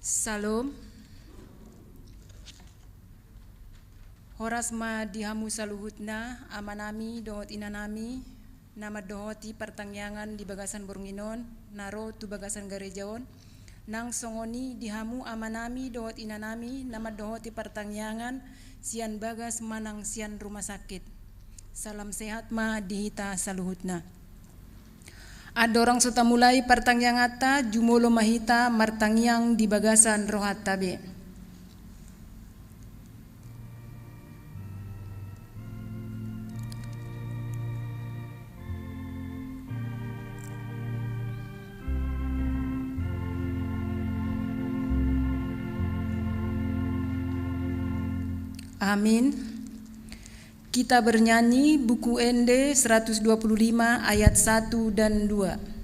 Salom. Horas ma dihamu saluhutna amanami dohot inanami nama dohoti pertangyangan di bagasan Bornginon naro tu bagasan Garejaon nang songoni dihamu amanami dohot inanami nama dohoti pertangyangan sian bagas manang sian rumah sakit. Salam sehat ma dihita saluhutna. Adorang suta mulai pertangyangata jumolo mahita martangyang di bagasan rohat tabe. Amin. Kita bernyanyi buku ND 125 ayat 1 dan 2.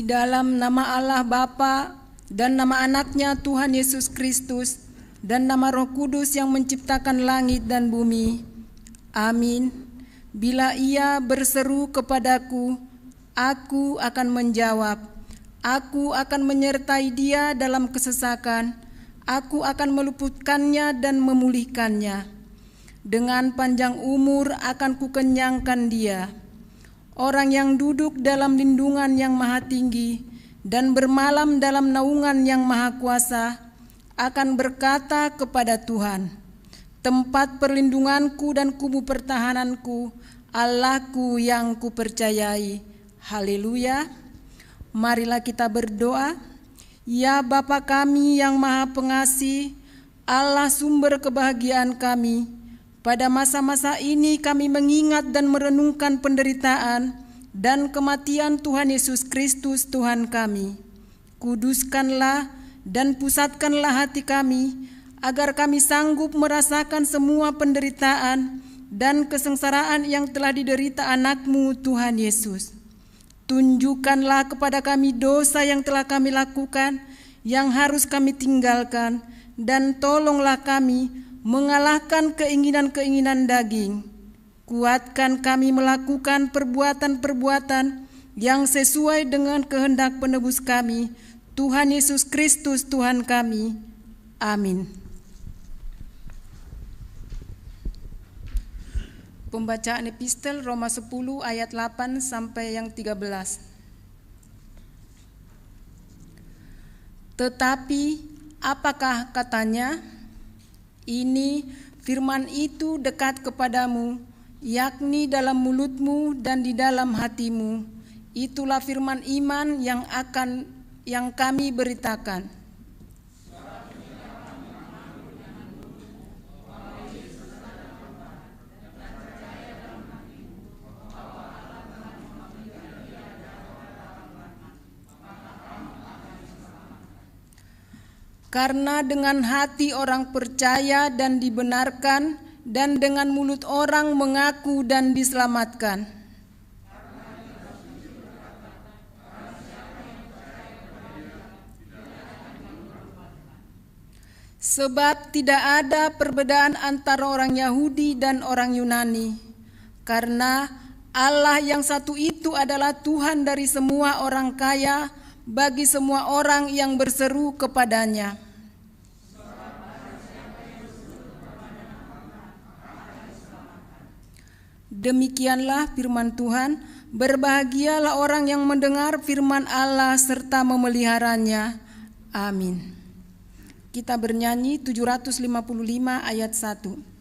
Dalam nama Allah Bapa dan nama anaknya Tuhan Yesus Kristus dan nama Roh Kudus yang menciptakan langit dan bumi. Amin. Bila ia berseru kepadaku, aku akan menjawab. Aku akan menyertai dia dalam kesesakan. Aku akan meluputkannya dan memulihkannya. Dengan panjang umur akan kukenyangkan dia. Orang yang duduk dalam lindungan yang maha tinggi dan bermalam dalam naungan yang maha kuasa akan berkata kepada Tuhan, tempat perlindunganku dan kubu pertahananku, Allahku yang kupercayai. Haleluya. Marilah kita berdoa. Ya Bapa kami yang maha pengasih, Allah sumber kebahagiaan kami, pada masa-masa ini kami mengingat dan merenungkan penderitaan dan kematian Tuhan Yesus Kristus Tuhan kami. Kuduskanlah dan pusatkanlah hati kami, agar kami sanggup merasakan semua penderitaan dan kesengsaraan yang telah diderita anak-Mu Tuhan Yesus. Tunjukkanlah kepada kami dosa yang telah kami lakukan, yang harus kami tinggalkan, dan tolonglah kami mengalahkan keinginan-keinginan daging. Kuatkan kami melakukan perbuatan-perbuatan yang sesuai dengan kehendak penebus kami, Tuhan Yesus Kristus Tuhan kami. Amin. Pembacaan epistel Roma 10 ayat 8 sampai yang 13. Tetapi apakah katanya? Ini firman itu dekat kepadamu, yakni dalam mulutmu dan di dalam hatimu. Itulah firman iman yang kami beritakan. Karena dengan hati orang percaya dan dibenarkan, dan dengan mulut orang mengaku dan diselamatkan. Sebab tidak ada perbedaan antara orang Yahudi dan orang Yunani, karena Allah yang satu itu adalah Tuhan dari semua orang kaya bagi semua orang yang berseru kepadanya. Demikianlah firman Tuhan. Berbahagialah orang yang mendengar firman Allah serta memeliharanya. Amin. Kita bernyanyi 755 ayat 1.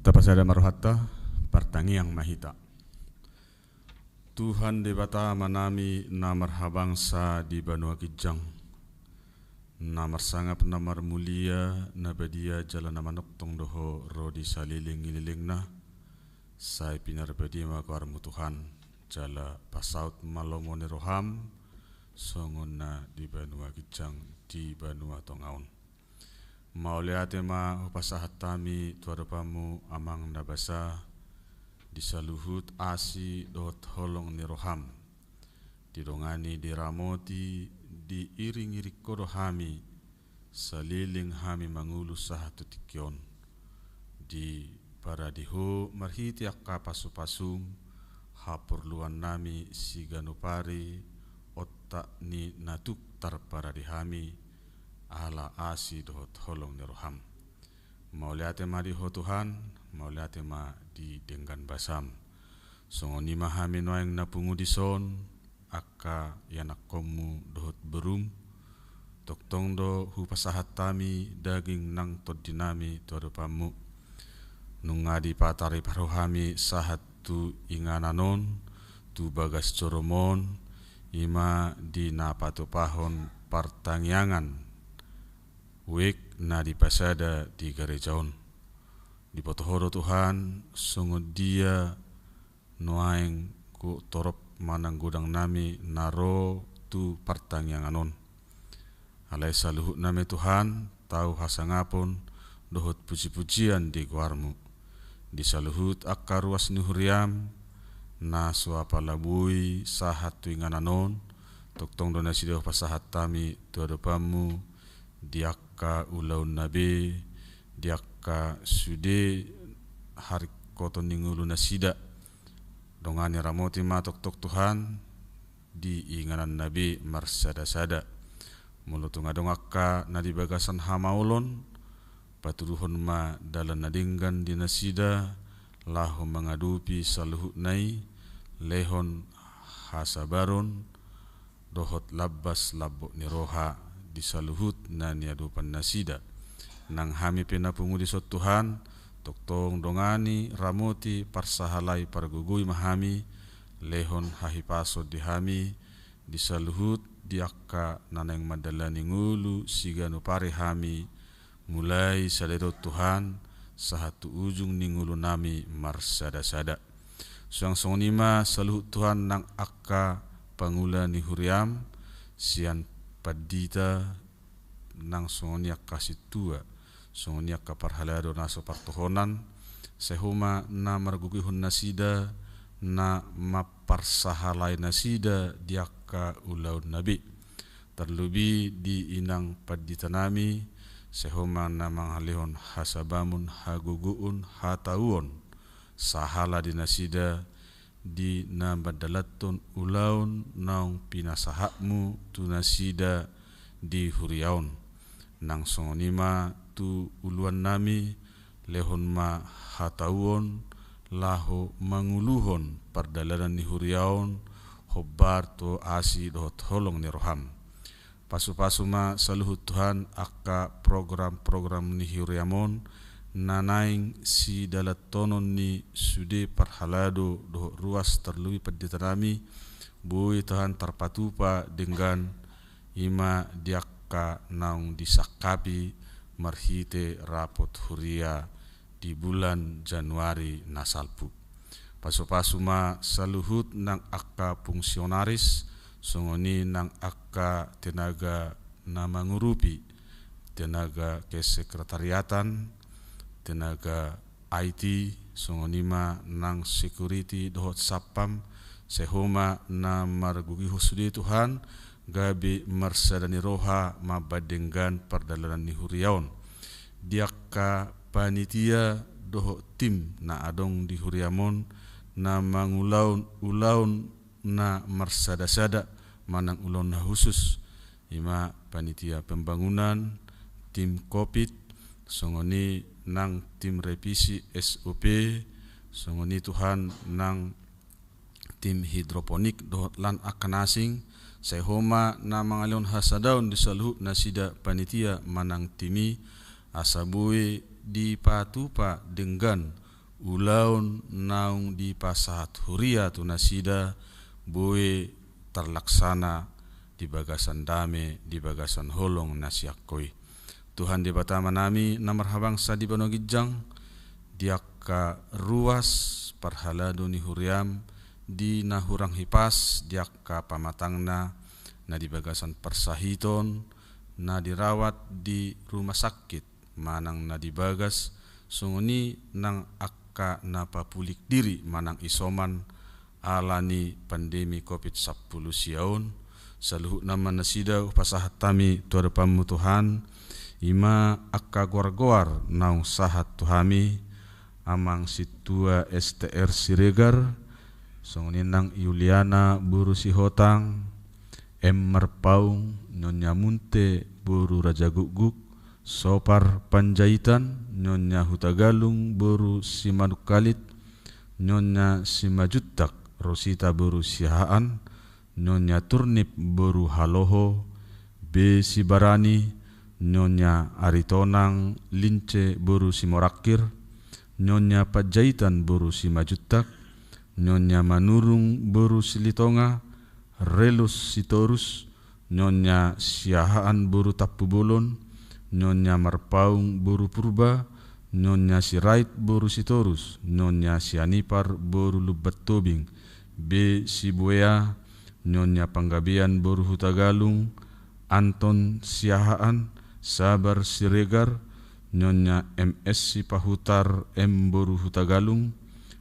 Tapasada maruhata partangiang mahita. Tuhan debata manami namar habangsa di Banua Kijang. Namar sangap namar mulia nabadia jala namanok tong doho rodi saliling ililing na. Sai pinar badi makarmu Tuhan jala pasaut malomone roham songon na di Banua Kijang di Banua Tongaon. Mauliate ma upasahat tami tuadapamu amang nabasa disaluhut asi dot holong ni roham didongani diramoti diiring-iri kodo hami saliling hami mangulu sahatu tikyon di paradiho marhiti akka pasu-pasum hapurluan nami siganupari otak ni natuk tarparadihami ala asi dohot holong ni roham. Mauliate ma di ho Tuhan, mauliate ma di denggan basam. Songoni mahami noang napungu di son, akka yanakomu dohot berum. Toktong do hupasahat tami daging nang tod dinami tuadapamu. Nungadi patari paruhami sahat tu ingananon, tu bagas coromon, ima di napatu pahon partangyangan. Wik na dipasada di gerejaon di potohoro Tuhan sungguh dia noaeng ku torop manang gudang nami naro tu partangyanganon alai saluhut nami Tuhan tau hasangapun dohot puji-pujian di guarmu di saluhut akka ruas nuhuriam na suapa labui sahat tu ingananon toktong donasi doh pasahat tami tuadapamu diakka ulaun nabe diakka sude hari koton ningulu nasida dongani ramoti matok tok Tuhan di inganan nabe marsada-sada mulutung adong akka nadi bagasan hamaulon paturuhon ma dalan nadinggan di nasida lahu mengadupi saluhut nai lehon hasabaron dohot labbas labbo niroha di saluhut na niadupan nasida nang hami penapungu di sot Tuhan toktong dongani ramoti parsahalai pargugui mahami lehon hahipaso di hami di saluhut di akka naneng madalani ngulu siganu pare hami mulai sadedot Tuhan sahatu ujung ningulu nami marsada-sada suang songonima saluhut Tuhan nang akka pangula ni huriam sian padita nang songonia kasih tua songonia kaparhalado naso partohonan sehuma na margugihun nasida na maparsahalai nasida diaka ulaun nabi terlebih di inang paditanami sehoma na manghalihon hasabamun haguguun hatauon sahala di nasida di na badalatun ulaun naung pinasahakmu tu nasida di huriaun nang songonima tu uluan nami lehon ma hatauon lahu manguluhon pardalanan ni huriaun hobar to asi dohot holong ni roham pasu-pasu ma saluhut Tuhan aka program-program ni huriamon nanaing si dalatonon ni sude parhalado dohot ruas terlui paditanami bui Tuhan terpatupa dengan ima diaka naung disakapi marhite rapot huria di bulan Januari nasalpu pasu-pasu ma saluhut nang aka fungsionaris songoni nang aka tenaga na mangurupi tenaga kesekretariatan tenaga IT songonima nang security dohot sapam sehoma na margugi husudi Tuhan gabi marsadani roha mabadenggan pardalanan ni huriaon diaka panitia dohot tim na adong di huriamon na mangulaun na marsada-sada manang ulon na khusus ima panitia pembangunan tim COVID songoni nang tim revisi SOP songoni Tuhan nang tim hidroponik dohot lan akan asing sehoma na mangalon hasadaun di saluhut nasida panitia manang timi asabui di patupa dengan ulaun naung di pasahat huria tu nasida boe terlaksana di bagasan dame di bagasan holong nasiakoi Tuhan di batama nami namarhabangsa di Banogijang diaka ruas parhalado ni huriam di nahurang hipas diaka pamatangna na di bagasan persahiton na dirawat di rumah sakit manang na dibagas sunguni nang akka na papulik diri manang isoman alani pandemi COVID-10 siaun saluhut nama nasida pasahat tami tuada pamu Tuhan ima akka goar-goar naung sahat tuhami amang situa STR Siregar songoni nang Yuliana buru Sihotang Merpaung Nyonya Munte buru Raja Guguk Sopar Panjaitan Nyonya Hutagalung buru Simanukalit Nyonya Simajutak Rosita buru Sihaan Nyonya Turnip buru Haloho B Sibarani Nyonya Aritonang Lince buru Simorakir Nyonya Pajaitan buru Simajutak Nyonya Manurung buru Silitonga Relus Sitorus Nyonya Siahaan buru Tapubolon Nyonya Marpaung buru Purba Nyonya Sirait buru Sitorus Nyonya Sianipar buru Lubat Tobing B Sibuea Nyonya Panggabian buru Hutagalung Anton Siahaan Sabar Siregar Nyonya MS Sipahutar M buru Hutagalung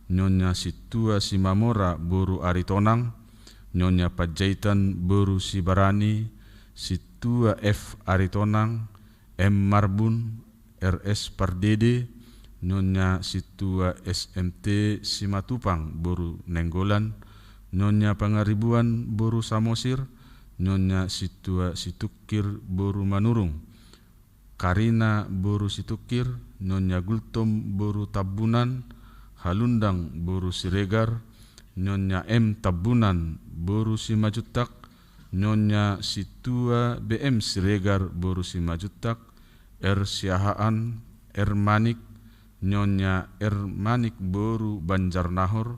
Nyonya Situa Simamora buru Aritonang Nyonya Pajaitan buru Sibarani Situa F Aritonang M Marbun RS Pardede Nyonya Situa SMT Simatupang buru Nenggolan Nyonya Pangaribuan buru Samosir Nyonya Situa Situkir buru Manurung Karina buru Situkir Nyonya Gultom buru Tabunan Halundang buru Siregar Nyonya M Tabunan buru Simajutak Nyonya Situa BM Siregar buru Simajutak R Siahaan R Manik Nyonya R Manik buru Banjarnahor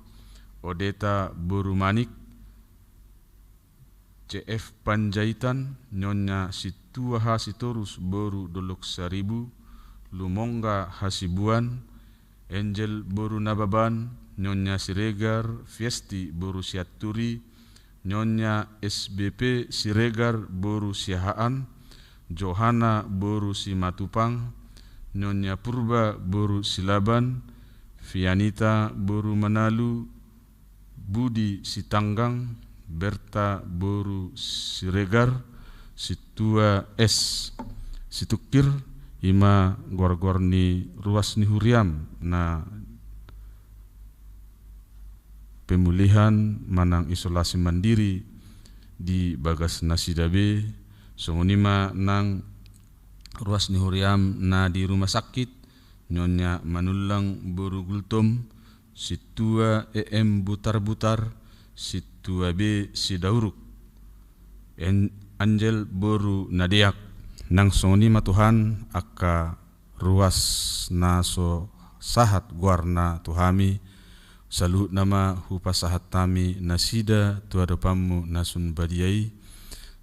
Odeta buru Manik CF Panjaitan Nyonya Situa Hasitorus buru Dolok Saribu Lumongga Hasibuan Angel buru Nababan Nyonya Siregar Fiesti buru Siaturi Nyonya SBP Siregar buru Siahaan Johana boru si Matupang, Nyonya Purba boru Silaban, Fianita boru Manalu, Budi Sitanggang, Berta boru Siregar, Situa S Situkir, Ima gor-gor ni ruas ni huriam na pemulihan manang isolasi mandiri di Bagas Nasidabe, songonima nang ruas ni huriam na di rumah sakit, Nyonya Manulang boru Gultom, Situa EM Butar-Butar, Situa B Sidauruk, Angel boru Nadiak, nang songonima Tuhan aka ruas naso sahat guarna Tuhami, saluhut nama hupa sahat tami nasida tuadapamu nasun badiai,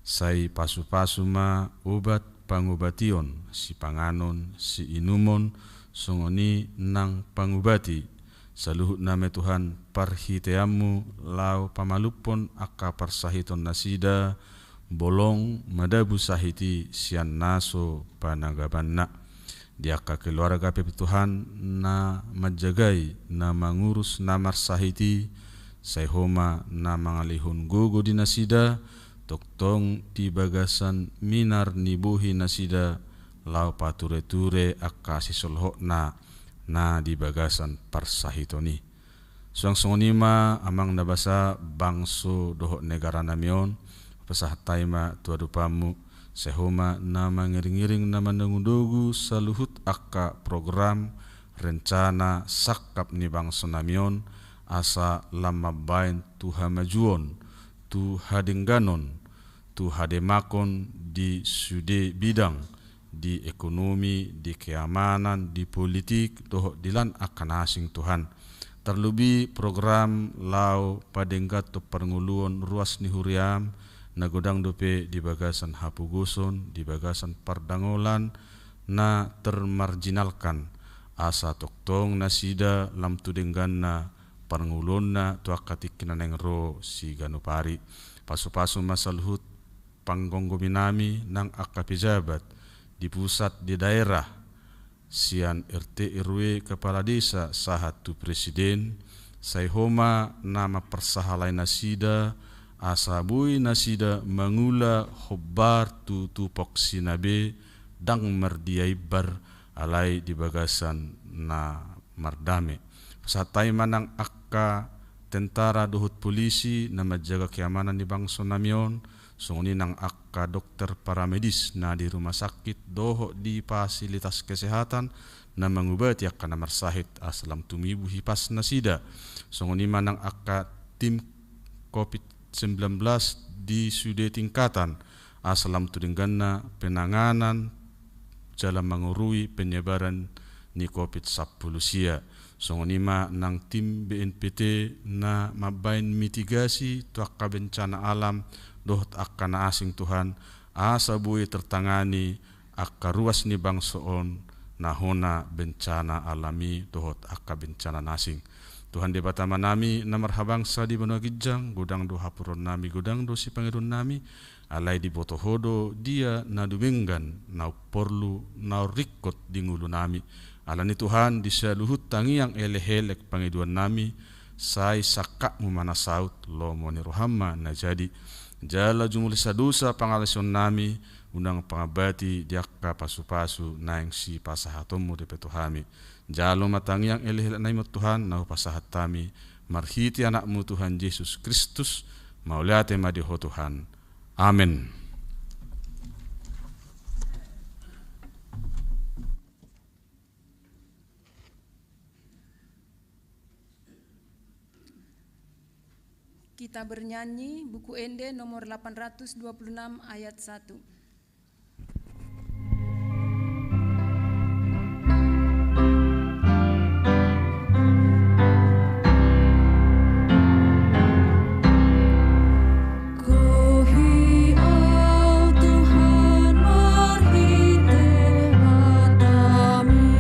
sai pasu-pasu ma obat pangobation, si panganon, si inumon, songoni nang pangubati, saluhut nama Tuhan parhiteamu lau pamalupon aka parsahiton nasida, bolong madabu sahiti sian naso panagabanna, diaka keluarga pepe Tuhan na majagai na mangurus namar sahiti, sayhoma na mangalihun gogo di nasida, toktong di bagasan minar nibuhi nasida, lau pature-ture aka sisolhok na di bagasan parsahitoni. Suang songonima amang nabasa bangso dohok negara namion, pasahataima tuadupamu, sehoma nama ngiring-ngiring nama nangundogu saluhut aka program rencana sakap ni bangsa namion, asa lama bain tuha majuon, tu hadengganon, tu hademakon di sude bidang, di ekonomi, di keamanan, di politik, dohok dilan akan asing Tuhan. Terlebih program lau padenggat tu pernguluan ruas ni huriam, nagodang dope di bagasan Hapuguson, di bagasan Pardangolan, na termarginalkan, asa toktong nasida lam tudenggan na perngulon na tuakatik kinaneng ro si Ganupari, pasu-pasu masalhut panggonggominami nang akapejabat, di pusat di daerah, sian RT RW kepala desa sahat tu presiden, sayhoma nama persahalai nasida, asabui nasida mangula hobbar tu tupok sinabe, dang mardiai bar alai di bagasan na mardame. Satai manang akka tentara dohut polisi na menjaga keamanan di bangsa namion, songoni nang akka dokter paramedis na di rumah sakit doho di fasilitas kesehatan na mengubati akka na marsahit aslam tumibu hipas nasida, songoni manang akka tim COVID-19 di sude tingkatan aslam tudengganna penanganan jalan mengurui penyebaran ni COVID-19 sia, songonima nang tim BNPT na mabain mitigasi tu akka bencana alam doh akka na asing Tuhan, asa bui tertangani akka ruas ni bangsoon na hona bencana alami doh akka bencana nasing. Tuhan di batama nami na marhabangsa di Banua Gijang, godang do hapuron nami, godang do si pangedon nami, alai di botohodo dia na dumenggan, na porlu, na rikot di ngulu nami. Alani Tuhan di saluhut tangiang elehelek pangeduan nami, sai sakak mumana saut lo moni rohama na jadi. Jala jumuli sadusa pangalason nami, unang pangabati diakka pasu-pasu naing si pasahatomu de petuhami. Jalo matangiang elihel naimot Tuhan na pasahat tami, marhiti anakmu Tuhan Yesus Kristus, mauliate madiho Tuhan. Amin. Kita bernyanyi buku Ende nomor 826 ayat 1. Tuhan marhite hatami.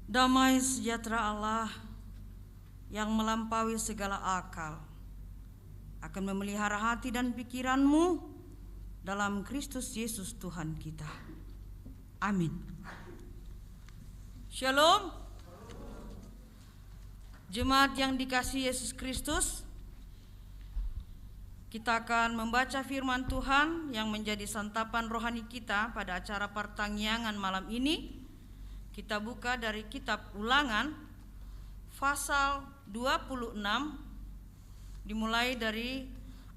Damai sejahtera Allah yang melampaui segala akal akan memelihara hati dan pikiranmu dalam Kristus Yesus Tuhan kita. Amin. Shalom. Jemaat yang dikasihi Yesus Kristus, kita akan membaca firman Tuhan yang menjadi santapan rohani kita pada acara pertanggiangan malam ini. Kita buka dari kitab Ulangan pasal 26 dimulai dari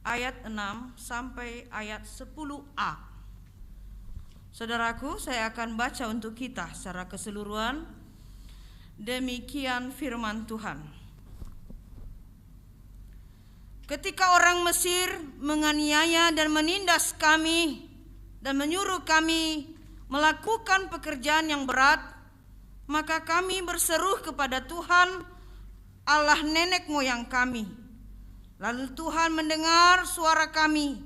ayat 6 sampai ayat 10a. Saudaraku, saya akan baca untuk kita secara keseluruhan. Demikian firman Tuhan. Ketika orang Mesir menganiaya dan menindas kami dan menyuruh kami melakukan pekerjaan yang berat, maka kami berseru kepada Tuhan Allah nenek moyang kami. Lalu Tuhan mendengar suara kami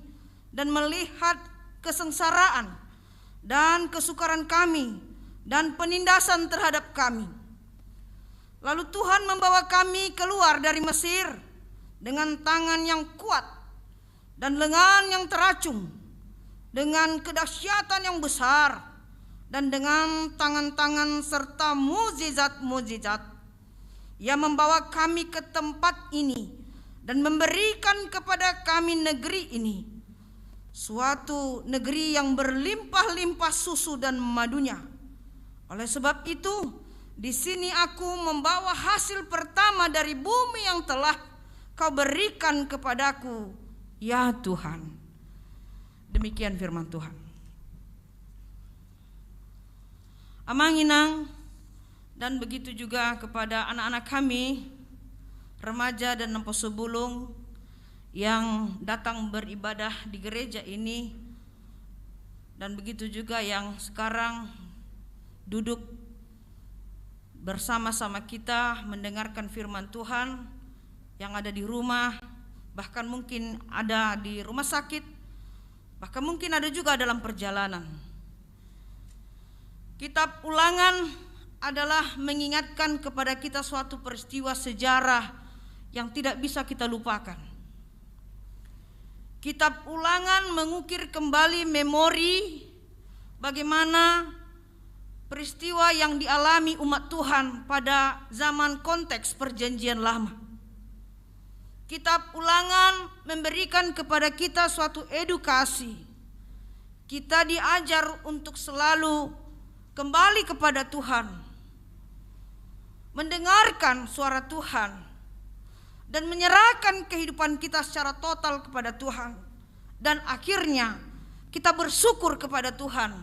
dan melihat kesengsaraan dan kesukaran kami dan penindasan terhadap kami. Lalu Tuhan membawa kami keluar dari Mesir dengan tangan yang kuat dan lengan yang teracung, dengan kedahsyatan yang besar, dan dengan tangan-tangan serta mukjizat-mukjizat. Ia membawa kami ke tempat ini dan memberikan kepada kami negeri ini, suatu negeri yang berlimpah-limpah susu dan madunya. Oleh sebab itu, di sini aku membawa hasil pertama dari bumi yang telah Kau berikan kepadaku, ya Tuhan. Demikian firman Tuhan. Amanginang, dan begitu juga kepada anak-anak kami, remaja dan nemposebulung yang datang beribadah di gereja ini, dan begitu juga yang sekarang duduk bersama-sama kita mendengarkan firman Tuhan, yang ada di rumah, bahkan mungkin ada di rumah sakit, bahkan mungkin ada juga dalam perjalanan. Kitab Ulangan adalah mengingatkan kepada kita suatu peristiwa sejarah yang tidak bisa kita lupakan. Kitab Ulangan mengukir kembali memori bagaimana peristiwa yang dialami umat Tuhan pada zaman konteks perjanjian lama. Kitab Ulangan memberikan kepada kita suatu edukasi. Kita diajar untuk selalu kembali kepada Tuhan, mendengarkan suara Tuhan, dan menyerahkan kehidupan kita secara total kepada Tuhan. Dan akhirnya kita bersyukur kepada Tuhan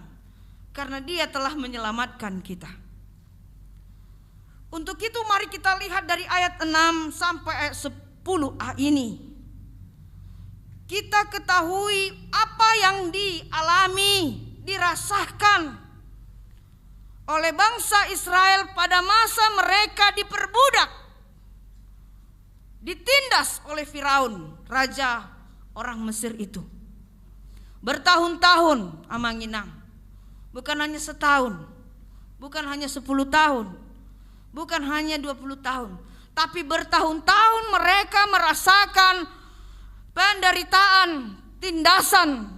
karena Dia telah menyelamatkan kita. Untuk itu mari kita lihat dari ayat 6 sampai ayat 10a ini. Kita ketahui apa yang dialami, dirasakan oleh bangsa Israel pada masa mereka diperbudak, ditindas oleh Firaun, raja orang Mesir itu. Bertahun-tahun, Amanginang, bukan hanya setahun, bukan hanya 10 tahun, bukan hanya 20 tahun, tapi bertahun-tahun mereka merasakan penderitaan, tindasan,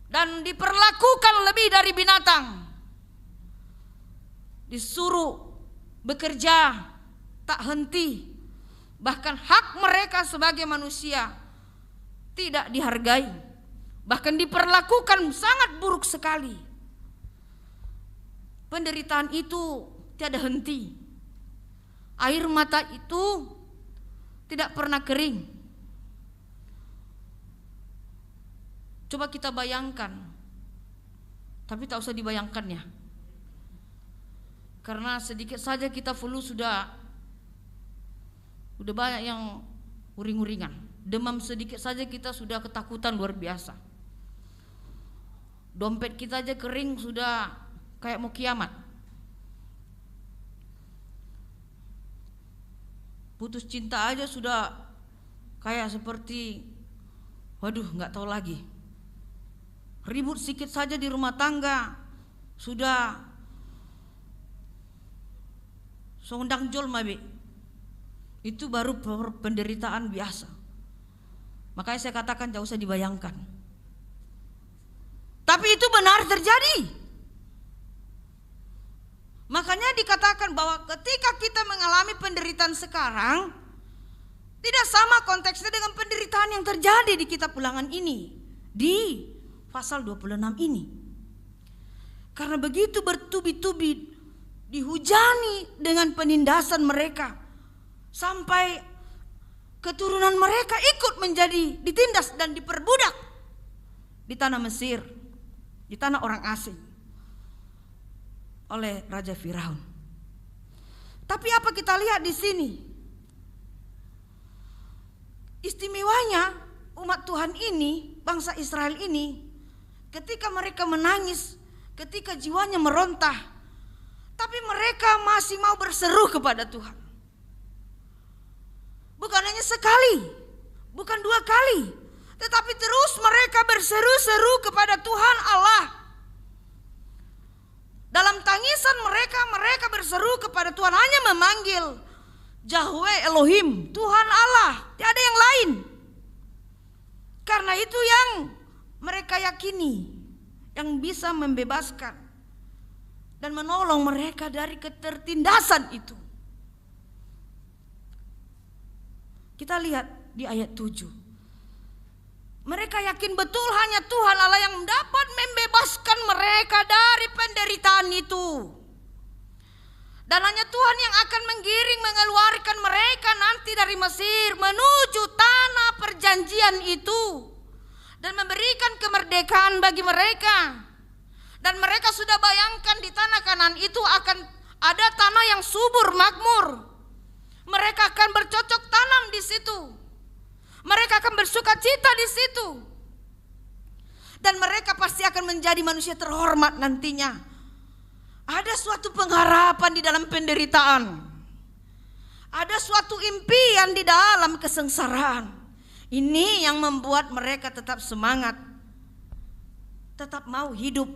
dan diperlakukan lebih dari binatang. Disuruh bekerja tak henti, bahkan hak mereka sebagai manusia tidak dihargai, bahkan diperlakukan sangat buruk sekali. Penderitaan itu tiada henti, air mata itu tidak pernah kering. Coba kita bayangkan, tapi tak usah dibayangkan ya. Karena sedikit saja kita flu sudah banyak yang uring-uringan. Demam sedikit saja kita sudah ketakutan luar biasa. Dompet kita aja kering sudah kayak mau kiamat. Putus cinta aja sudah kayak seperti waduh nggak tahu lagi. Ribut sedikit saja di rumah tangga sudah Sondang jol mabe. Itu baru penderitaan biasa. Makanya saya katakan jauh usah dibayangkan. Tapi itu benar terjadi. Makanya dikatakan bahwa ketika kita mengalami penderitaan sekarang, tidak sama konteksnya dengan penderitaan yang terjadi di kitab Ulangan ini, di pasal 26 ini. Karena begitu bertubi-tubi dihujani dengan penindasan mereka, sampai keturunan mereka ikut menjadi ditindas dan diperbudak di tanah Mesir, di tanah orang asing oleh Raja Firaun. Tapi apa kita lihat di sini? Istimewanya umat Tuhan ini, bangsa Israel ini, ketika mereka menangis, ketika jiwanya merontah, tapi mereka masih mau berseru kepada Tuhan. Bukan hanya sekali, bukan 2 kali, tetapi terus mereka berseru-seru kepada Tuhan Allah. Dalam tangisan mereka berseru kepada Tuhan, hanya memanggil Yahweh Elohim, Tuhan Allah, tiada yang lain. Karena itu yang mereka yakini, yang bisa membebaskan dan menolong mereka dari ketertindasan itu. Kita lihat di ayat 7. Mereka yakin betul hanya Tuhan Allah yang dapat membebaskan mereka dari penderitaan itu. Dan hanya Tuhan yang akan menggiring, mengeluarkan mereka nanti dari Mesir menuju tanah perjanjian itu, dan memberikan kemerdekaan bagi mereka. Dan mereka sudah bayangkan di tanah Kanaan itu akan ada tanah yang subur, makmur. Mereka akan bercocok tanam di situ. Mereka akan bersuka cita di situ. Dan mereka pasti akan menjadi manusia terhormat nantinya. Ada suatu pengharapan di dalam penderitaan. Ada suatu impian di dalam kesengsaraan. Ini yang membuat mereka tetap semangat, tetap mau hidup,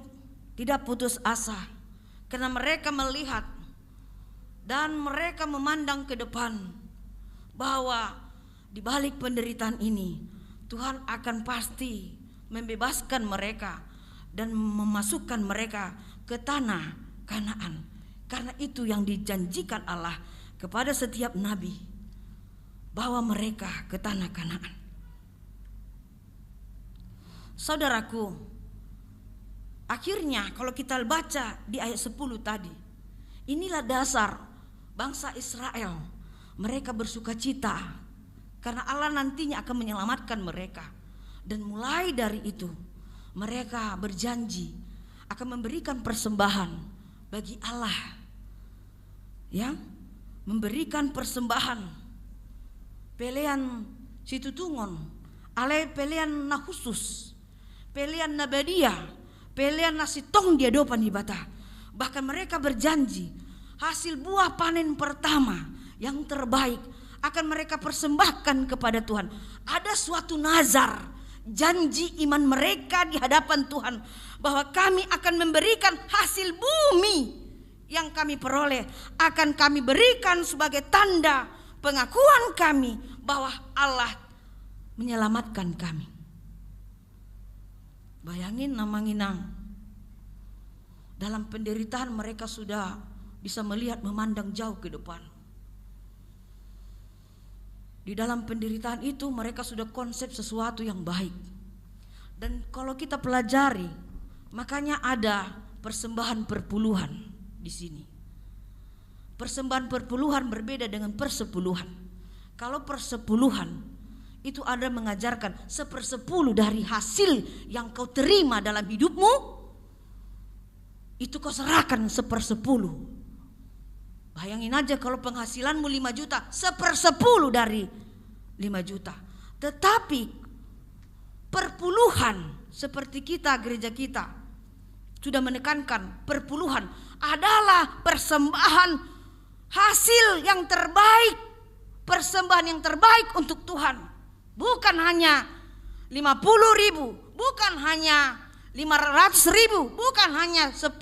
tidak putus asa. Karena mereka melihat dan mereka memandang ke depan bahwa di balik penderitaan ini Tuhan akan pasti membebaskan mereka dan memasukkan mereka ke tanah Kanaan. Karena itu yang dijanjikan Allah kepada setiap nabi, bahwa mereka ke tanah Kanaan. Saudaraku, akhirnya kalau kita baca di ayat 10 tadi, inilah dasar bangsa Israel. Mereka bersuka cita karena Allah nantinya akan menyelamatkan mereka. Dan mulai dari itu mereka berjanji akan memberikan persembahan bagi Allah, ya, memberikan persembahan pelean situtungon, ale pelean na khusus, pelean na badia, pelean na sitong dia dopan ibata. Bahkan mereka berjanji hasil buah panen pertama yang terbaik akan mereka persembahkan kepada Tuhan. Ada suatu nazar, janji iman mereka di hadapan Tuhan, bahwa kami akan memberikan hasil bumi yang kami peroleh, akan kami berikan sebagai tanda pengakuan kami bahwa Allah menyelamatkan kami. Bayangin namanginang, dalam penderitaan mereka sudah bisa melihat, memandang jauh ke depan. Di dalam penderitaan itu mereka sudah konsep sesuatu yang baik. Dan kalau kita pelajari, makanya ada persembahan perpuluhan di sini. Persembahan perpuluhan berbeda dengan persepuluhan. Kalau persepuluhan itu ada mengajarkan 1/10 dari hasil yang kau terima dalam hidupmu, itu kau serahkan 1/10. Bayangin aja kalau penghasilanmu 5 juta, 1/10 dari 5 juta. Tetapi perpuluhan seperti kita, gereja kita sudah menekankan perpuluhan adalah persembahan hasil yang terbaik, persembahan yang terbaik untuk Tuhan. Bukan hanya 50.000, bukan hanya 500.000, bukan hanya 10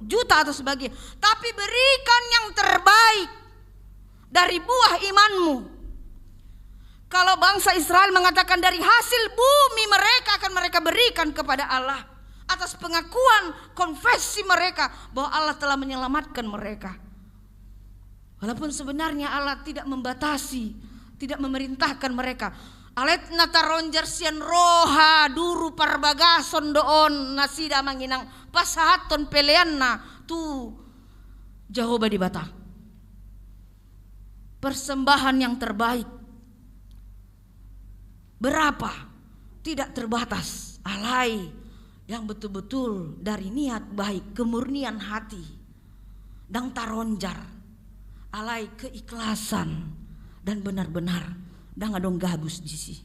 juta atau sebagainya, tapi berikan yang terbaik dari buah imanmu. Kalau bangsa Israel mengatakan dari hasil bumi mereka akan mereka berikan kepada Allah, atas pengakuan konfesi mereka bahwa Allah telah menyelamatkan mereka. Walaupun sebenarnya Allah tidak membatasi, tidak memerintahkan mereka. Alet nataronjar sian roha duru parbagason doon nasida manginang pasahaton peleanna tu Jehovah di bata. Persembahan yang terbaik berapa? Tidak terbatas. Alai yang betul-betul dari niat baik, kemurnian hati, dan taronjar. Alai keikhlasan dan benar-benar dan ngadong gabus jisi.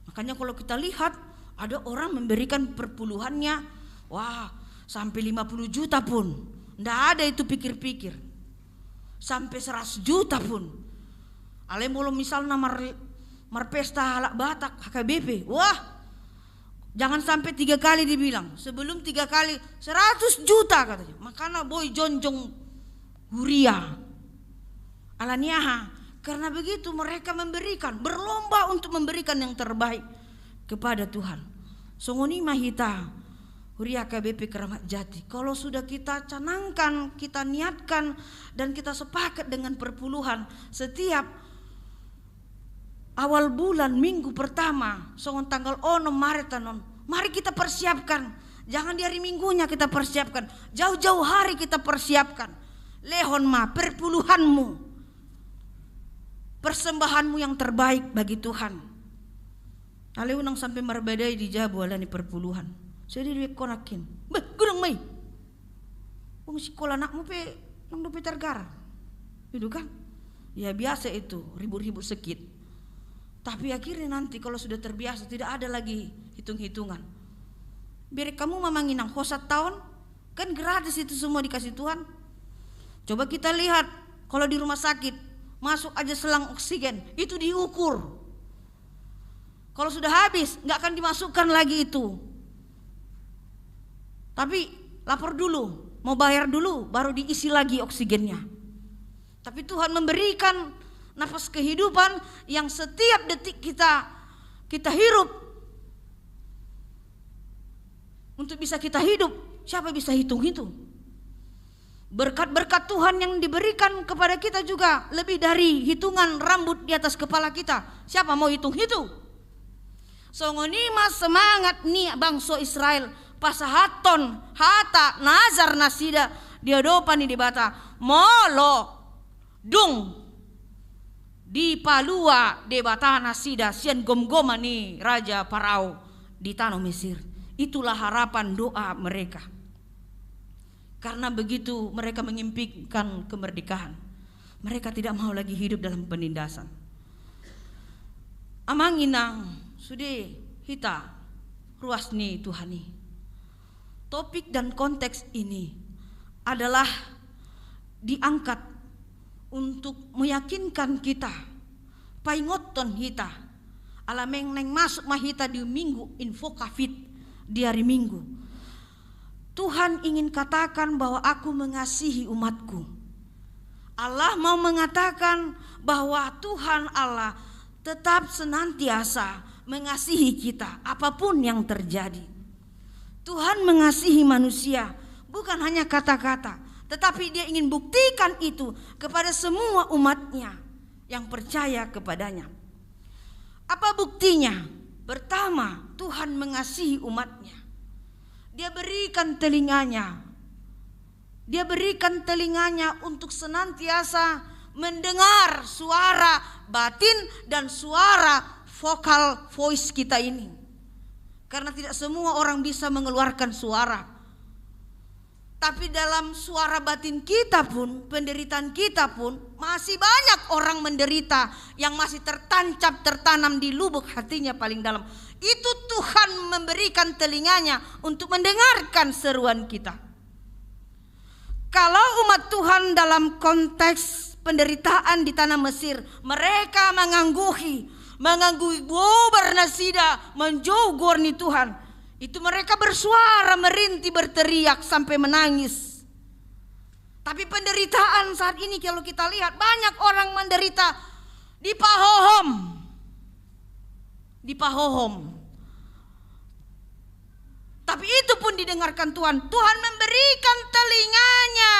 Makanya kalau kita lihat ada orang memberikan perpuluhannya, wah sampai 50 juta pun, ndak ada itu pikir-pikir. Sampai 100 juta pun. Ale mulu misalnya marpesta halak Batak HKBP, wah jangan sampai 3 kali dibilang, sebelum 3 kali 100 juta katanya. Makanya boy jonjong huria alaniaha. Karena begitu mereka memberikan, berlomba untuk memberikan yang terbaik kepada Tuhan. Songoni mahita Huria KBP Keramat Jati. Kalau sudah kita canangkan, kita niatkan, dan kita sepakat dengan perpuluhan setiap awal bulan minggu pertama, songon tanggal 6 Maret tanon. Mari kita persiapkan. Jangan di hari minggunya kita persiapkan, jauh-jauh hari kita persiapkan. Lehon ma perpuluhanmu, persembahanmu yang terbaik bagi Tuhan. Ale unang sampai marbadai di Jabu alani perpuluhan. Jadi dia konakin. Beh, gunung mai. Wong sekolah anakmu pe nang do Petergar. Itu kan? Ya biasa itu, ribut-ribut sekit. Tapi akhirnya nanti kalau sudah terbiasa tidak ada lagi hitung-hitungan. Biar kamu mamangin nang hosat tahun, kan gratis itu semua dikasih Tuhan. Coba kita lihat kalau di rumah sakit masuk aja selang oksigen itu diukur. Kalau sudah habis nggak akan dimasukkan lagi itu. Tapi lapor dulu, mau bayar dulu baru diisi lagi oksigennya. Tapi Tuhan memberikan nafas kehidupan yang setiap detik kita hirup. Untuk bisa kita hidup, siapa bisa hitung-hitung? Berkat-berkat Tuhan yang diberikan kepada kita juga lebih dari hitungan rambut di atas kepala kita. Siapa mau hitung-hitung? Songonima semangat nih bangsa Israel pasahaton hata nazar nasida diadopan di bata molo dung di palua de bata nasida sian gom-goma nih Raja Parao di tanah Mesir. Itulah harapan doa mereka. Karena begitu mereka mengimpikan kemerdekaan, mereka tidak mau lagi hidup dalam penindasan. Amanginang sudah hita ruas nih Tuhani. Topik dan konteks ini adalah diangkat untuk meyakinkan kita paingoton hita alameng neng masuk mahita di minggu info kafit di hari Minggu. Tuhan ingin katakan bahwa aku mengasihi umatku. Allah mau mengatakan bahwa Tuhan Allah tetap senantiasa mengasihi kita apapun yang terjadi. Tuhan mengasihi manusia bukan hanya kata-kata, tetapi dia ingin buktikan itu kepada semua umatnya yang percaya kepadanya. Apa buktinya? Pertama, Tuhan mengasihi umatnya. Dia berikan telinganya. Dia berikan telinganya untuk senantiasa mendengar suara batin dan suara vokal voice kita ini. Karena tidak semua orang bisa mengeluarkan suara. Tapi dalam suara batin kita pun, penderitaan kita pun, masih banyak orang menderita yang masih tertanam di lubuk hatinya paling dalam. Itu Tuhan memberikan telinganya untuk mendengarkan seruan kita. Kalau umat Tuhan dalam konteks penderitaan di tanah Mesir, mereka menganggui gobar nasida, menjogor ni Tuhan. Itu mereka bersuara, merintih, berteriak sampai menangis. Tapi penderitaan saat ini kalau kita lihat, banyak orang menderita di pahohom. Tapi itu pun didengarkan Tuhan. Tuhan memberikan telinganya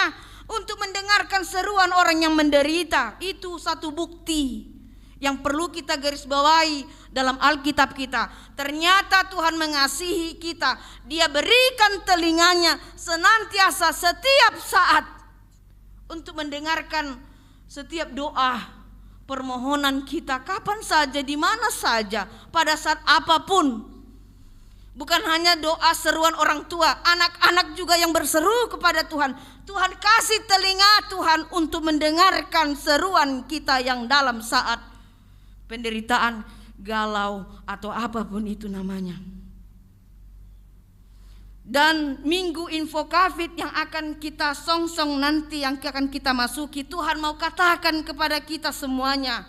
untuk mendengarkan seruan orang yang menderita. Itu satu bukti yang perlu kita garis bawahi dalam Alkitab kita. Ternyata Tuhan mengasihi kita. Dia berikan telinganya senantiasa setiap saat untuk mendengarkan setiap doa, permohonan kita, kapan saja, di mana saja, pada saat apapun. Bukan hanya doa seruan orang tua, anak-anak juga yang berseru kepada Tuhan. Tuhan kasih telinga Tuhan untuk mendengarkan seruan kita yang dalam saat penderitaan, galau, atau apapun itu namanya. Dan minggu info COVID yang akan kita songsong nanti, yang akan kita masuki, Tuhan mau katakan kepada kita semuanya.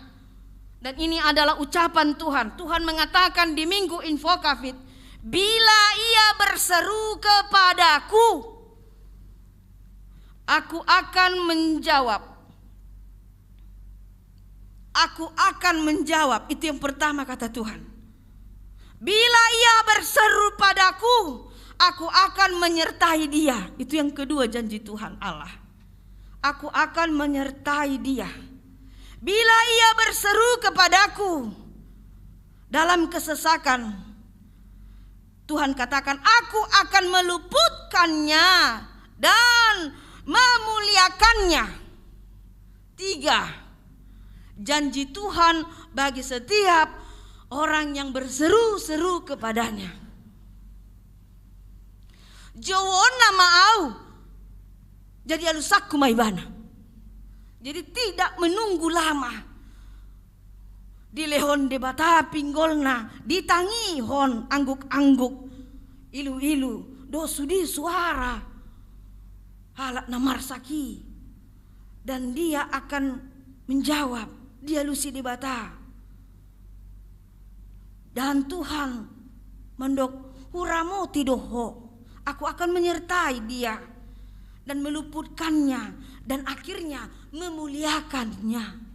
Dan ini adalah ucapan Tuhan. Tuhan mengatakan di minggu info COVID, bila ia berseru kepadaku, aku akan menjawab. Aku akan menjawab. Itu yang pertama kata Tuhan. Bila ia berseru padaku, aku akan menyertai dia. Itu yang kedua janji Tuhan Allah. Aku akan menyertai dia. Bila ia berseru kepadaku dalam kesesakan, Tuhan katakan, aku akan meluputkannya dan memuliakannya. 3, janji Tuhan bagi setiap orang yang berseru-seru kepadanya. Jawona maau jadi alusaku maibana. Jadi tidak menunggu lama. Di lehon debata pinggolna, ditangi hon angguk-angguk, ilu-ilu, dosudi suara, halak namar saki. Dan dia akan menjawab, dia lusi debata. Dan Tuhan mendok huramo tidoho. Aku akan menyertai dia dan meluputkannya dan akhirnya memuliakannya.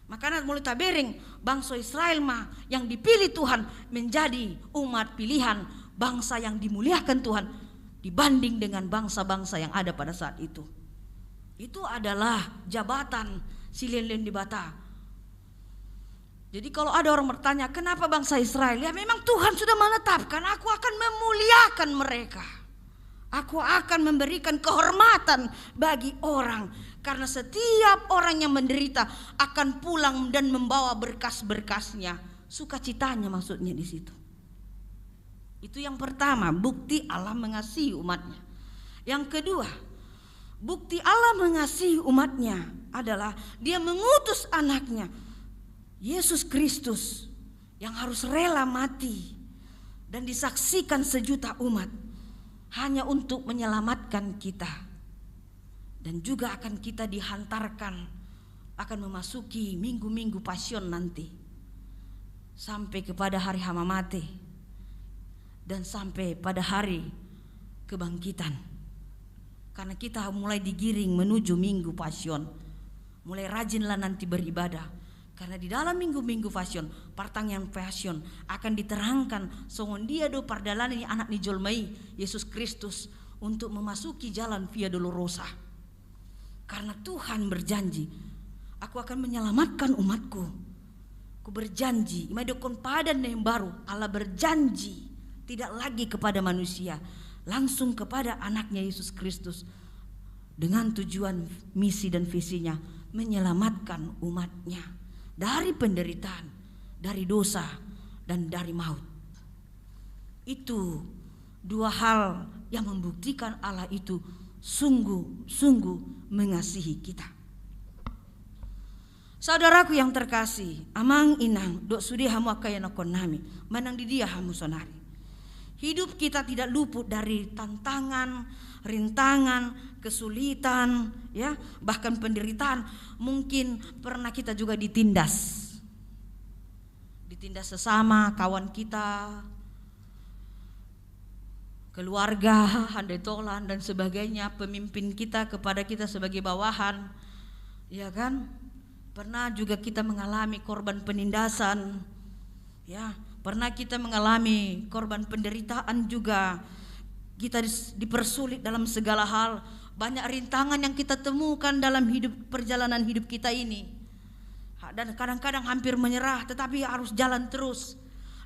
Makanya mulai tabering bangsa Israel mah yang dipilih Tuhan menjadi umat pilihan, bangsa yang dimuliakan Tuhan dibanding dengan bangsa-bangsa yang ada pada saat itu. Itu adalah jabatan silien-lien di bata. Jadi kalau ada orang bertanya kenapa bangsa Israel, ya memang Tuhan sudah menetapkan, aku akan memuliakan mereka. Aku akan memberikan kehormatan bagi orang, karena setiap orang yang menderita akan pulang dan membawa berkas-berkasnya, sukacitanya maksudnya di situ. Itu yang pertama, bukti Allah mengasihi umatnya. Yang kedua, bukti Allah mengasihi umatnya adalah dia mengutus anaknya Yesus Kristus yang harus rela mati dan disaksikan sejuta umat hanya untuk menyelamatkan kita. Dan juga akan kita dihantarkan, akan memasuki minggu-minggu pasion nanti, sampai kepada hari hama mati dan sampai pada hari kebangkitan. Karena kita mulai digiring menuju minggu pasion. Mulai rajinlah nanti beribadah. Karena di dalam minggu-minggu pasion, pertanyaan pasion akan diterangkan songon dia do pardalani anak ni jolmai Yesus Kristus untuk memasuki jalan Via Dolorosa. Karena Tuhan berjanji, aku akan menyelamatkan umatku. Aku berjanji, imadokon padan yang baru. Allah berjanji tidak lagi kepada manusia, langsung kepada anaknya Yesus Kristus. Dengan tujuan, misi dan visinya menyelamatkan umatnya dari penderitaan, dari dosa, dan dari maut. Itu dua hal yang membuktikan Allah itu sungguh-sungguh mengasihi kita. Saudaraku yang terkasih, amang inang dok sudi hamu akayana konami, manang di dia hamu sonari. Hidup kita tidak luput dari tantangan, rintangan, kesulitan, ya, bahkan penderitaan. Mungkin pernah kita juga ditindas sesama kawan kita, keluarga, handai tolan dan sebagainya, pemimpin kita kepada kita sebagai bawahan, ya kan? Pernah juga kita mengalami korban penindasan, ya. Pernah kita mengalami korban penderitaan juga. Kita dipersulit dalam segala hal. Banyak rintangan yang kita temukan dalam perjalanan hidup kita ini. Dan kadang-kadang hampir menyerah, tetapi harus jalan terus.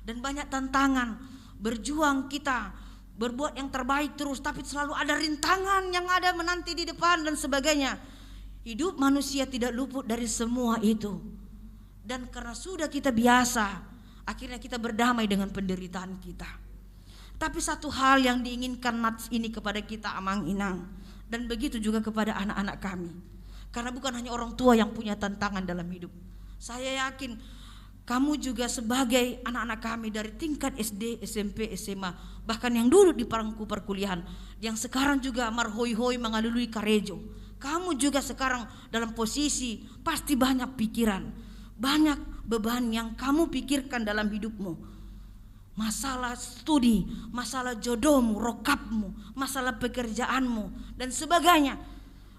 Dan banyak tantangan, berjuang kita, berbuat yang terbaik terus, tapi selalu ada rintangan yang ada menanti di depan dan sebagainya. Hidup manusia tidak luput dari semua itu. Dan karena sudah kita biasa, akhirnya kita berdamai dengan penderitaan kita. Tapi satu hal yang diinginkan nats ini kepada kita, Amang Inang, dan begitu juga kepada anak-anak kami. Karena bukan hanya orang tua yang punya tantangan dalam hidup. Saya yakin kamu juga sebagai anak-anak kami dari tingkat SD, SMP, SMA, bahkan yang dulu di bangku perkuliahan, yang sekarang juga marhoi-hoi mengalului karejo. Kamu juga sekarang dalam posisi pasti banyak pikiran, banyak beban yang kamu pikirkan dalam hidupmu. Masalah studi, masalah jodohmu, rokapmu, masalah pekerjaanmu dan sebagainya.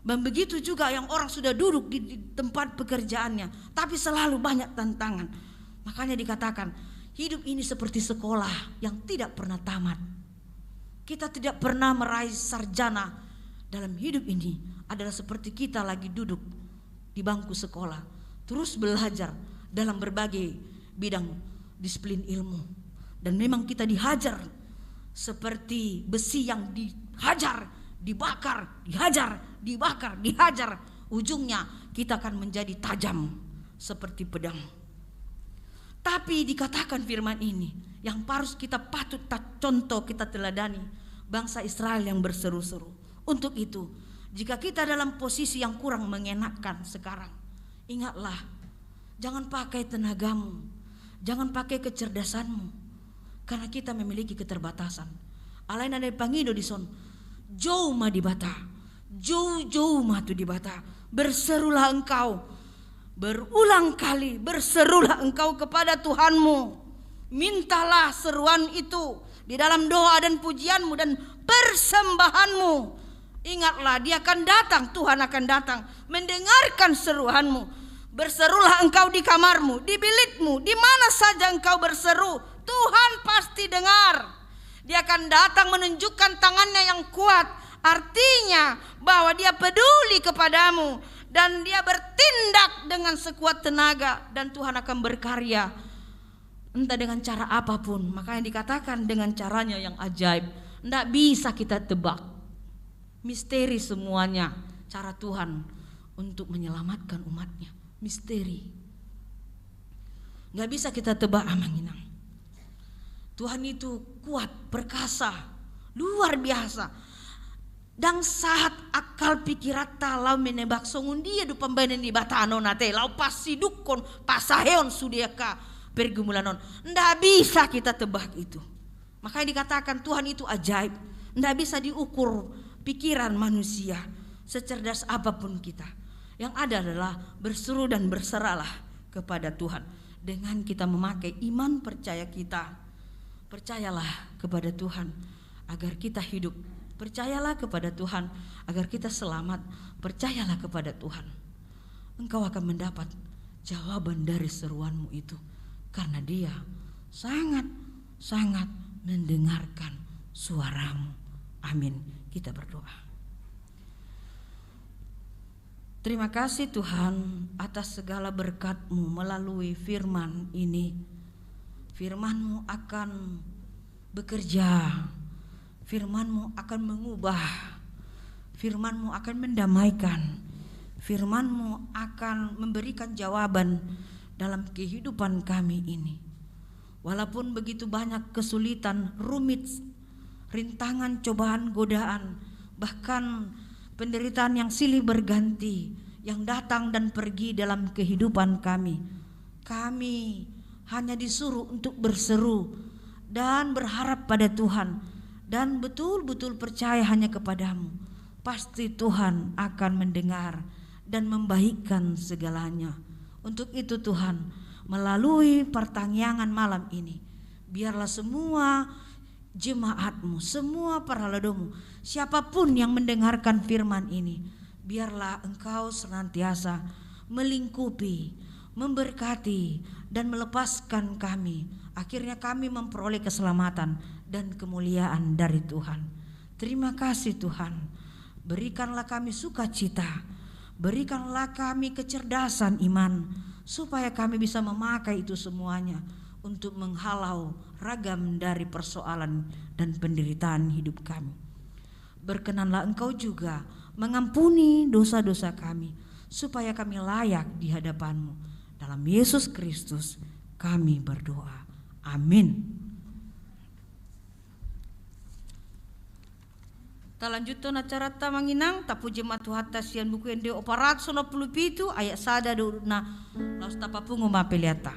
Dan begitu juga yang orang sudah duduk di tempat pekerjaannya, tapi selalu banyak tantangan. Makanya dikatakan hidup ini seperti sekolah yang tidak pernah tamat. Kita tidak pernah meraih sarjana dalam hidup ini. Adalah seperti kita lagi duduk di bangku sekolah, terus belajar dalam berbagai bidang disiplin ilmu. Dan memang kita dihajar seperti besi yang dihajar, dibakar, dihajar, dibakar, dihajar. Ujungnya kita akan menjadi tajam seperti pedang. Tapi dikatakan firman ini yang harus kita patut contoh, kita teladani, bangsa Israel yang berseru-seru. Untuk itu, jika kita dalam posisi yang kurang mengenakkan sekarang, ingatlah, jangan pakai tenagamu, jangan pakai kecerdasanmu, karena kita memiliki keterbatasan. Alain ada pangido di son, jauh ma di bata, jauh ma tu di bata. Berserulah engkau, berulang kali berserulah engkau kepada Tuhanmu. Mintalah seruan itu di dalam doa dan pujianmu dan persembahanmu. Ingatlah, dia akan datang, Tuhan akan datang mendengarkan seruanmu. Berserulah engkau di kamarmu, di bilikmu, di mana saja engkau berseru, Tuhan pasti dengar. Dia akan datang menunjukkan tangannya yang kuat, artinya bahwa dia peduli kepadamu dan dia bertindak dengan sekuat tenaga, dan Tuhan akan berkarya entah dengan cara apapun. Makanya dikatakan dengan caranya yang ajaib, tidak bisa kita tebak. Misteri semuanya cara Tuhan untuk menyelamatkan umatnya. Misteri, gak bisa kita tebak, Amang Inang. Tuhan itu kuat, perkasa, luar biasa. Dan saat akal pikirat lau menebak songun dia du pembayaran di batano nate lau pasti dukon pasaheon sudiaka pergumulanon. Ndak bisa kita tebak itu. Makanya dikatakan Tuhan itu ajaib. Ndak bisa diukur pikiran manusia, secerdas apapun kita. Yang ada adalah berseru dan berserahlah kepada Tuhan. Dengan kita memakai iman percaya kita. Percayalah kepada Tuhan agar kita hidup. Percayalah kepada Tuhan agar kita selamat. Percayalah kepada Tuhan. Engkau akan mendapat jawaban dari seruanmu itu. Karena dia sangat mendengarkan suaramu. Amin. Kita berdoa. Terima kasih Tuhan atas segala berkat-Mu melalui firman ini. Firman-Mu akan bekerja, firman-Mu akan mengubah, firman-Mu akan mendamaikan, firman-Mu akan memberikan jawaban dalam kehidupan kami ini. Walaupun begitu banyak kesulitan, rumit, rintangan, cobaan, godaan, bahkan penderitaan yang silih berganti yang datang dan pergi dalam kehidupan kami. Kami hanya disuruh untuk berseru dan berharap pada Tuhan dan betul-betul percaya hanya kepadamu. Pasti Tuhan akan mendengar dan membaikkan segalanya. Untuk itu Tuhan, melalui pertanyaan malam ini, biarlah semua jemaatmu, semua para ledomu, siapapun yang mendengarkan firman ini, biarlah Engkau senantiasa melingkupi, memberkati, dan melepaskan kami. Akhirnya kami memperoleh keselamatan dan kemuliaan dari Tuhan. Terima kasih Tuhan. Berikanlah kami sukacita, berikanlah kami kecerdasan iman, supaya kami bisa memakai itu semuanya untuk menghalau ragam dari persoalan dan penderitaan hidup kami. Berkenanlah Engkau juga mengampuni dosa-dosa kami, supaya kami layak di hadapan-Mu. Dalam Yesus Kristus kami berdoa. Amin. Talanjutan acara tamanginang tapu jemaat Tuhata sian buku ende oparat sono puluh pitu ayat sada na laus tapapungu mapeliata.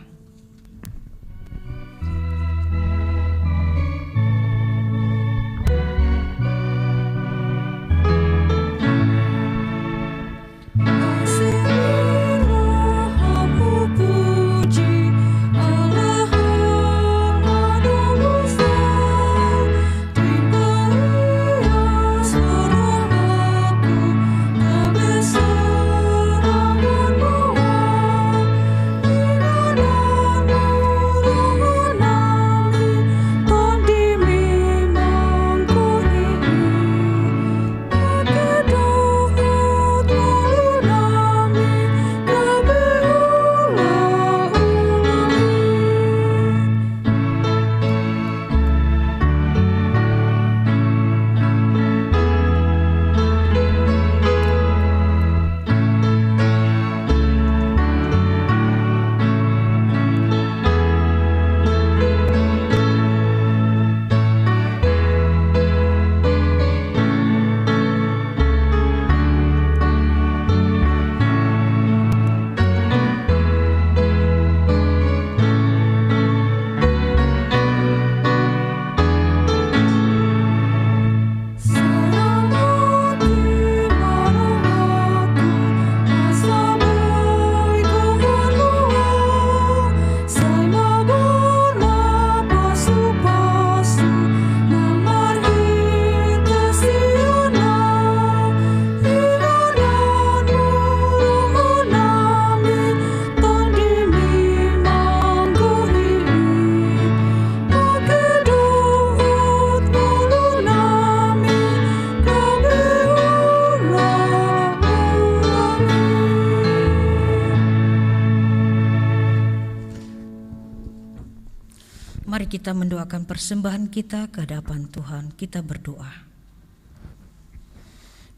Mari kita mendoakan persembahan kita ke hadapan Tuhan. Kita berdoa.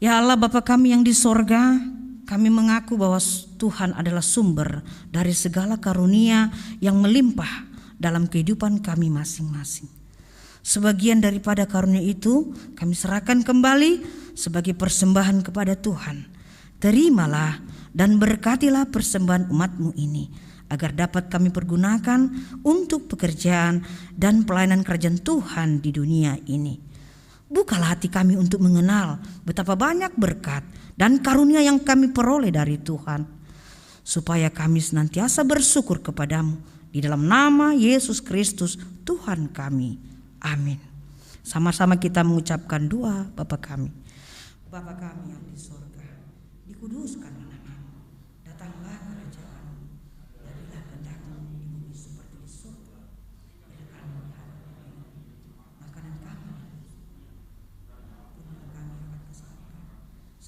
Ya Allah Bapa kami yang di sorga, kami mengaku bahwa Tuhan adalah sumber dari segala karunia yang melimpah dalam kehidupan kami masing-masing. Sebagian daripada karunia itu kami serahkan kembali sebagai persembahan kepada Tuhan. Terimalah dan berkatilah persembahan umat-Mu ini, agar dapat kami pergunakan untuk pekerjaan dan pelayanan kerajaan Tuhan di dunia ini. Bukalah hati kami untuk mengenal betapa banyak berkat dan karunia yang kami peroleh dari Tuhan, supaya kami senantiasa bersyukur kepadamu di dalam nama Yesus Kristus Tuhan kami. Amin. Sama-sama kita mengucapkan doa Bapa kami. Bapa kami yang di surga, dikuduskan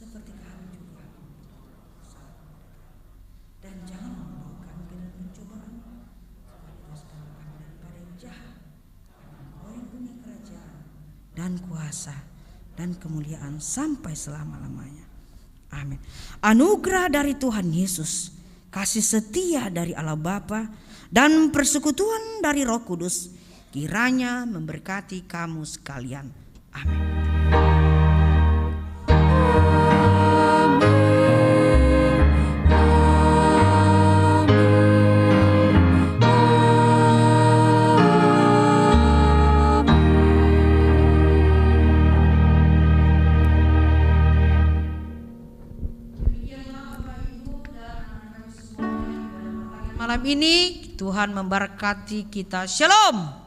seperti kami juga, dan jangan membawa kami ke dalam pencobaan, lepaskan kami daripada yang jahat. Engkau yang punya kerajaan dan kuasa dan kemuliaan sampai selama-lamanya. Amin. Anugerah dari Tuhan Yesus, kasih setia dari Allah Bapa, dan persekutuan dari Roh Kudus kiranya memberkati kamu sekalian. Amin. Malam ini Tuhan memberkati kita. Shalom.